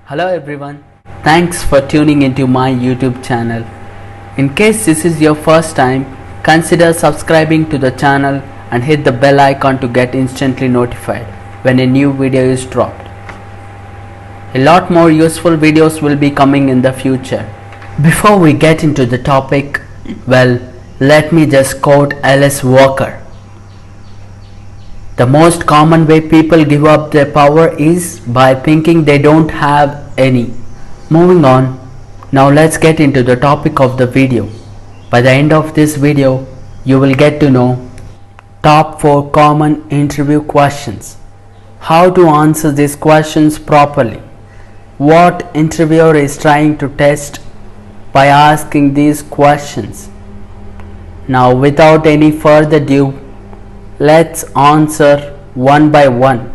Hello everyone, thanks for tuning into my YouTube channel. In case this is your first time, consider subscribing to the channel and hit the bell icon to get instantly notified when a new video is dropped. A lot more useful videos will be coming in the future. Before we get into the topic, well, let me just quote Alice Walker. The most common way people give up their power is by thinking they don't have any. Moving on, now let's get into the topic of the video. By the end of this video, you will get to know top 4 common interview questions, how to answer these questions properly, what interviewer is trying to test by asking these questions. Now without any further ado, let's answer one by one.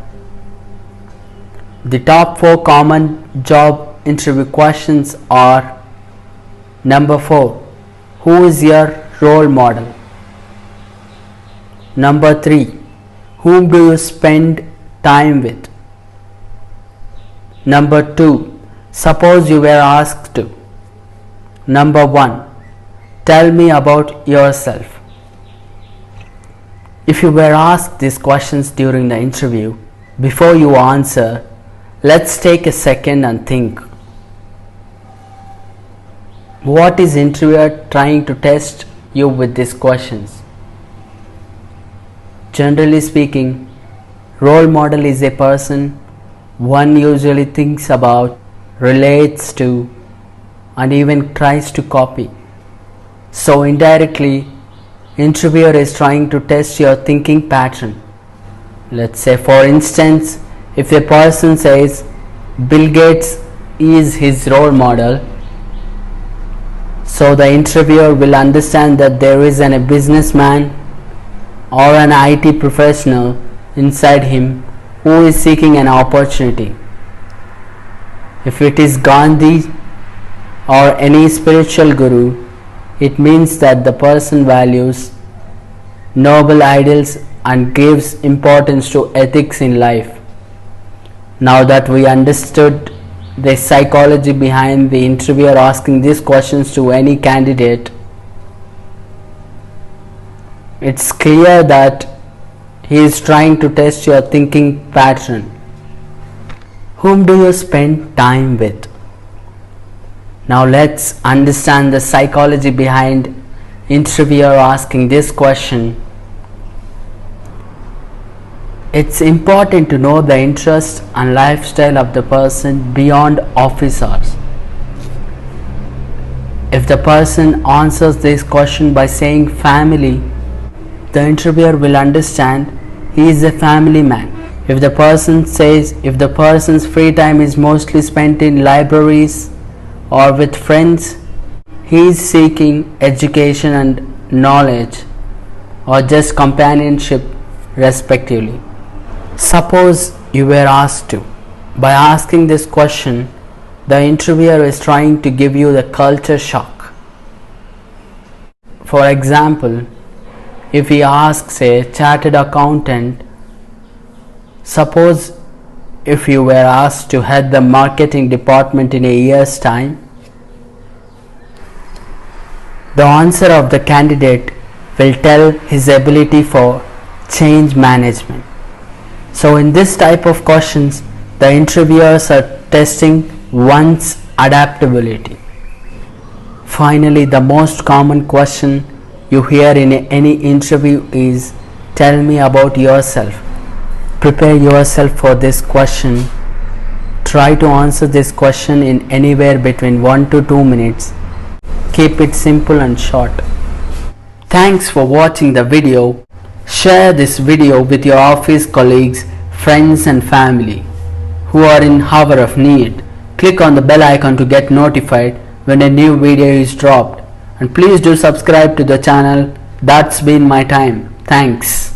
The top 4 common job interview questions are: number 4, who is your role model? Number 3, whom do you spend time with? Number 2, suppose you were asked to. Number 1, tell me about yourself. If you were asked these questions during the interview, before you answer, let's take a second and think. What is interviewer trying to test you with these questions? Generally speaking, role model is a person one usually thinks about, relates to, and even tries to copy. So indirectly, interviewer is trying to test your thinking pattern. Let's say, for instance, if a person says Bill Gates is his role model, so the interviewer will understand that there is a businessman or an IT professional inside him who is seeking an opportunity. If it is Gandhi or any spiritual guru, it means that the person values noble ideals and gives importance to ethics in life. Now that we understood the psychology behind the interviewer asking these questions to any candidate, it's clear that he is trying to test your thinking pattern. Whom do you spend time with? Now let's understand the psychology behind interviewer asking this question. It's important to know the interests and lifestyle of the person beyond office hours. If the person answers this question by saying family, the interviewer will understand he is a family man. If the person says if the person's free time is mostly spent in libraries or with friends, he is seeking education and knowledge or just companionship respectively. Suppose you were asked to. By asking this question, the interviewer is trying to give you the culture shock. For example, if he asks a chartered accountant, suppose if you were asked to head the marketing department in a year's time, the answer of the candidate will tell his ability for change management. So in this type of questions, the interviewers are testing one's adaptability. Finally, the most common question you hear in any interview is, tell me about yourself. Prepare yourself for this question. Try to answer this question in anywhere between 1 to 2 minutes. Keep it simple and short. Thanks for watching the video. Share this video with your office colleagues, friends and family who are in hour of need. Click on the bell icon to get notified when a new video is dropped. And please do subscribe to the channel. That's been my time. Thanks.